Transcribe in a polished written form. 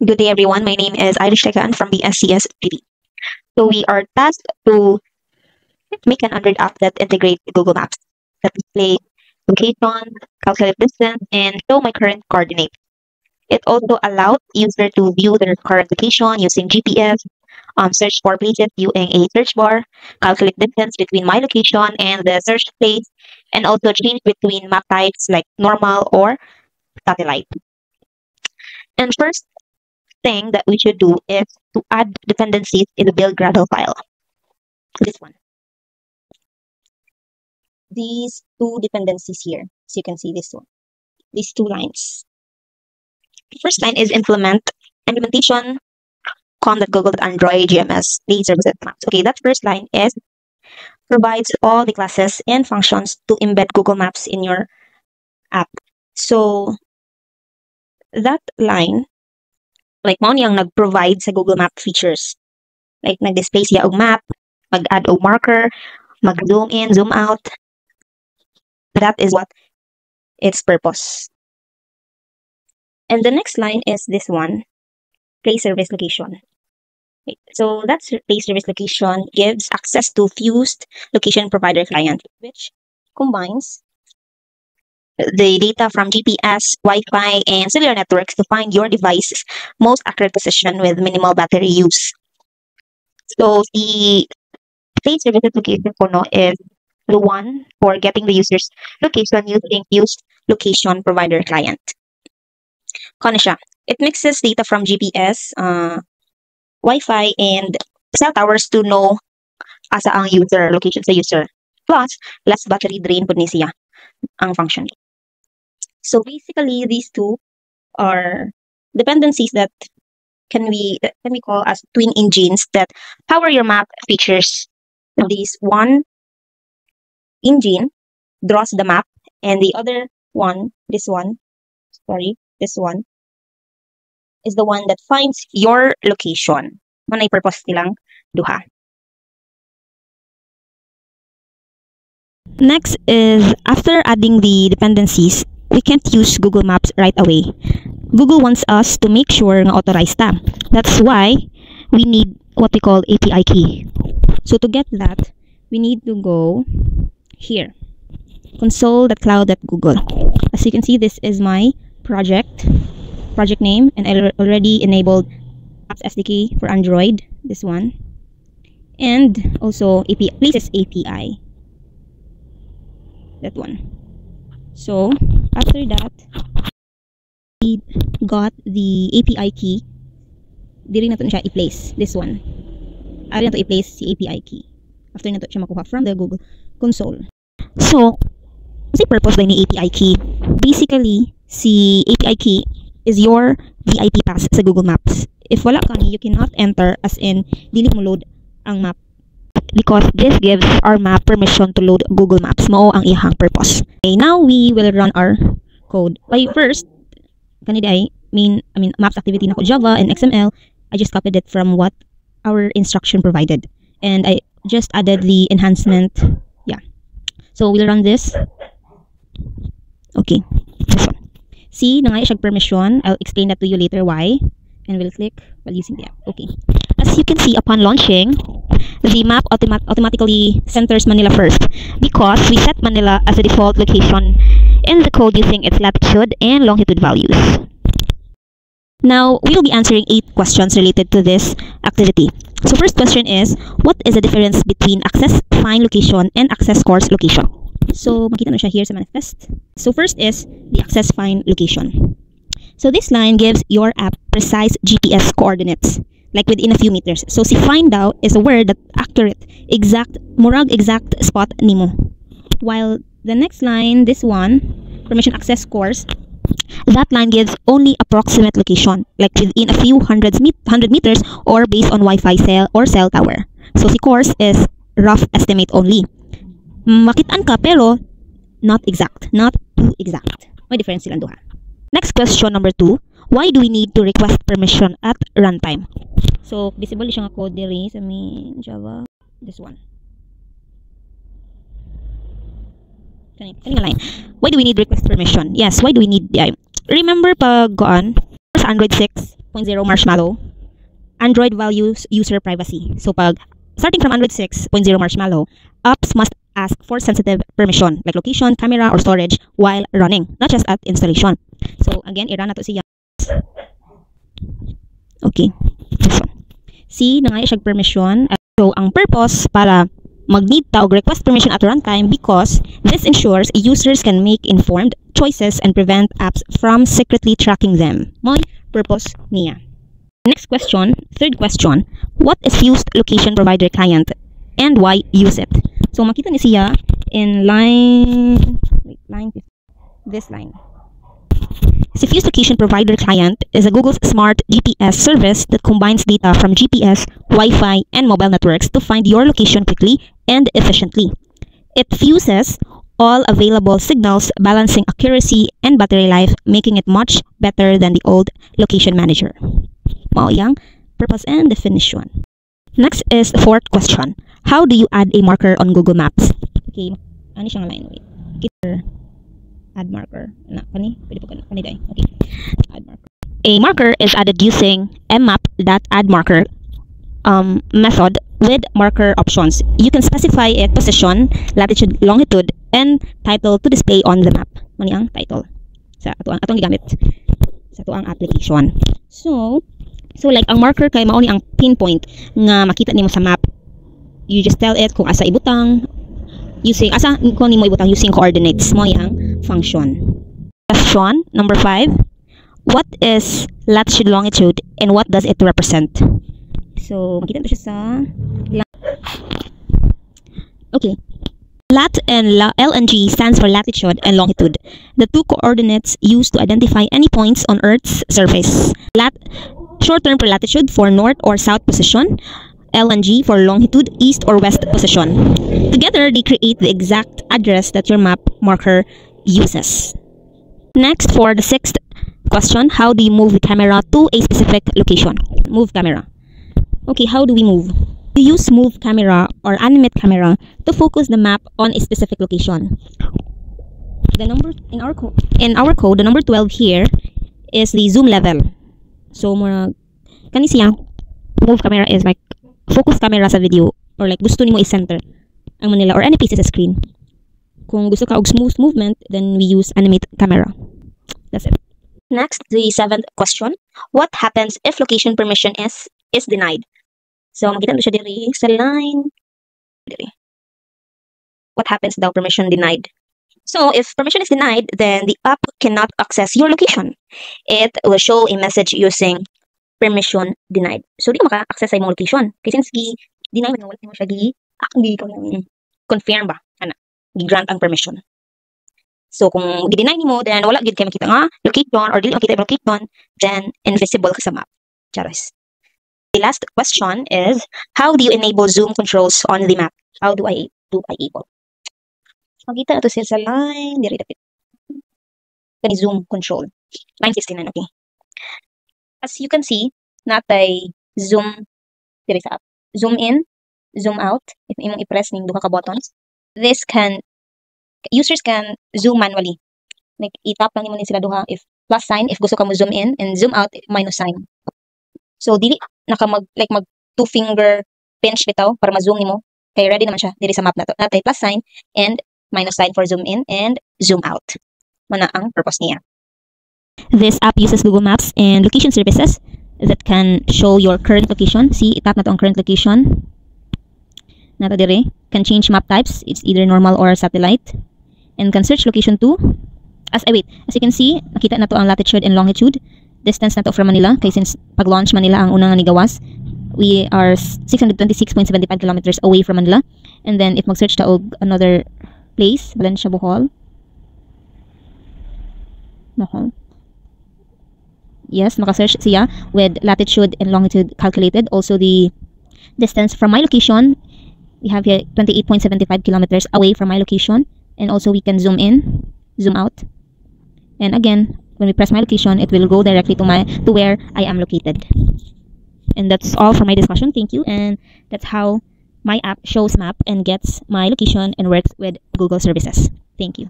Good day, everyone. My name is Irish Tekan from the SCS PD. So we are tasked to make an Android app that integrates Google Maps, that display location, calculate distance, and show my current coordinates. It also allows user to view their current location using GPS, search for places using a search bar, calculate distance between my location and the search place, and also change between map types like normal or satellite. And first thing that we should do is to add dependencies in the build Gradle file. This one. These two dependencies here. So you can see this one. These two lines. The first line is implementation com.google.android GMS date services maps. Okay, that first line is provides all the classes and functions to embed Google Maps in your app. So that line, like mao niyang nag-provide sa Google Map features. Like nag-display siya og map, mag-add og marker, mag-zoom in, zoom out. That is what its purpose. And the next line is this one, place service location. Okay, so that place service location gives access to fused location provider client, which combines the data from GPS, Wi-Fi, and cellular networks to find your device's most accurate position with minimal battery use. So the place service location kono is the one for getting the user's location using fused location provider client. Kono siya. It mixes data from GPS, Wi-Fi, and cell towers to know asa ang user, location sa user. Plus, less battery drain po ni siya ang function. So basically, these two are dependencies that can we call as twin engines that power your map features. This one engine draws the map, and the other one, this one, is the one that finds your location. Manay purpose nilang duha. Next is after adding the dependencies, we can't use Google Maps right away. Google wants us to make sure nga authorized ta. That's why we need what we call API key. So to get that, we need to go here, console.cloud.google. As you can see, this is my project name, and I already enabled Apps SDK for Android, this one, and also Places API, that one. So after that, we got the API key. Diri na to siya i-place, this one. Ari na to i-place si API key. After na to siya makuha from the Google console. So, what's the purpose ba ni API key? Basically, si API key is your VIP pass sa Google Maps. If wala ka ni, you cannot enter, as in, dili mo load ang map. Because this gives our map permission to load Google Maps. Mao ang iyang purpose. Okay, now we will run our code. First, kanina maps activity na ko Java and XML. I just copied it from what our instruction provided. And I just added the enhancement. Yeah. So we'll run this. Okay. This one. See, na nga siya permission. I'll explain that to you later why. And we'll click while using the app. Okay. As you can see, upon launching, the map automatically centers Manila first because we set Manila as a default location in the code using its latitude and longitude values. Now, we will be answering 8 questions related to this activity. So first question is, what is the difference between access find location and access course location? So, makita na siya here sa manifest. So first is the access find location. So this line gives your app precise GPS coordinates, like within a few meters. So si find out is a word that accurate, murag exact spot nimo. While the next line, this one, permission access course, that line gives only approximate location, like within a few hundred meters or based on Wi-Fi cell tower. So si course is rough estimate only. Makitaan ka pero not exact, not too exact. May difference silang duha. Next question number 2, why do we need to request permission at runtime? So visible siya nga code diri sa Java, this one. Kanina line. Why do we need request permission? Yes, why do we need remember pag sa Android 6, 6.0 Marshmallow, Android values user privacy. So pag starting from Android 6.0 Marshmallow, apps must ask for sensitive permission like location, camera, or storage while running, not just at installation. So again, i-run na to siya. Okay. See, na nga siya permission. So ang purpose para mag-need ta og request permission at runtime because this ensures users can make informed choices and prevent apps from secretly tracking them. Mo'y purpose niya. Next question, third question. What is fused location provider client and why use it? So makita ni siya in this line. The Fused Location Provider Client is a Google's smart GPS service that combines data from GPS, Wi-Fi, and mobile networks to find your location quickly and efficiently. It fuses all available signals, balancing accuracy and battery life, making it much better than the old location manager. Mao yang purpose and definition. Next is the fourth question. How do you add a marker on Google Maps? Okay, ano siyang line? Wait. Add marker. Kani? Pwede po kani day. Okay. Add marker. A marker is added using mmap.addMarker method with marker options. You can specify its position, latitude, longitude, and title to display on the map. Mani ang title sa atong gigamit sa atong application. So like ang marker kay mao ni ang pinpoint nga makita nimo sa map. You just tell it kung asa ibutang using using coordinates mo yang function. Question number 5. What is latitude longitude and what does it represent? So makita siya sa okay. Lat and L and G stands for latitude and longitude, the two coordinates used to identify any points on Earth's surface. Short term for latitude for north or south position, L and G for longitude, east or west position. Together, they create the exact address that your map marker uses. Next, for the sixth question, how do you move the camera to a specific location? Move camera. Okay, how do we move? We use move camera or animate camera to focus the map on a specific location. The number in our code, the number 12 here is the zoom level. So, kani siya move camera is like focus camera sa video or like gusto nimo i-center ang manila or any piece sa screen. Kung gusto ka og smooth movement, then we use animate camera. That's it. Next, the seventh question. What happens if location permission is denied? So, makita siya diri sa line. Diri. What happens daw permission denied? So, if permission is denied, then the app cannot access your location. It will show a message using permission denied. So, di maka-access sa imong location. Kasi since deny mo, wala mo siya confirm ba? Gi-grant ang permission. So, kung gi-deny nimo, then wala gid kay makita nga location or dili makita yung location, then invisible ka sa map. Charos. The last question is, how do you enable zoom controls on the map? How do I enable? Makita na to siya sa line. Diri dapit. Kani zoom control. Line 69, okay. As you can see, natay zoom diri sa app. Zoom in, zoom out. If imong i-press ning duha ka buttons, users can zoom manually. Like i-tap lang nimo ni sila duha if plus sign if gusto ka mo zoom in and zoom out minus sign. So dili naka mag two finger pinch bitaw para ma-zoom nimo. Kay ready naman siya diri sa map nato. Natay plus sign and minus sign for zoom in and zoom out. Mana ang purpose niya. This app uses Google Maps and location services that can show your current location. See, itap na to ang current location. Nata dire. Can change map types. It's either normal or satellite. And can search location too. As you can see, nakita na to ang latitude and longitude. Distance na to from Manila. Kay since pag-launch Manila ang unang nigawas, we are 626.75 kilometers away from Manila. And then if mag-search ta og another place, Valencia, Bohol. Yes, maka-search siya with latitude and longitude calculated. Also the distance from my location, we have here 28.75 kilometers away from my location. And also we can zoom in, zoom out. And again, when we press my location, it will go directly to where I am located. And that's all for my discussion. Thank you. And that's how my app shows map and gets my location and works with Google services. Thank you.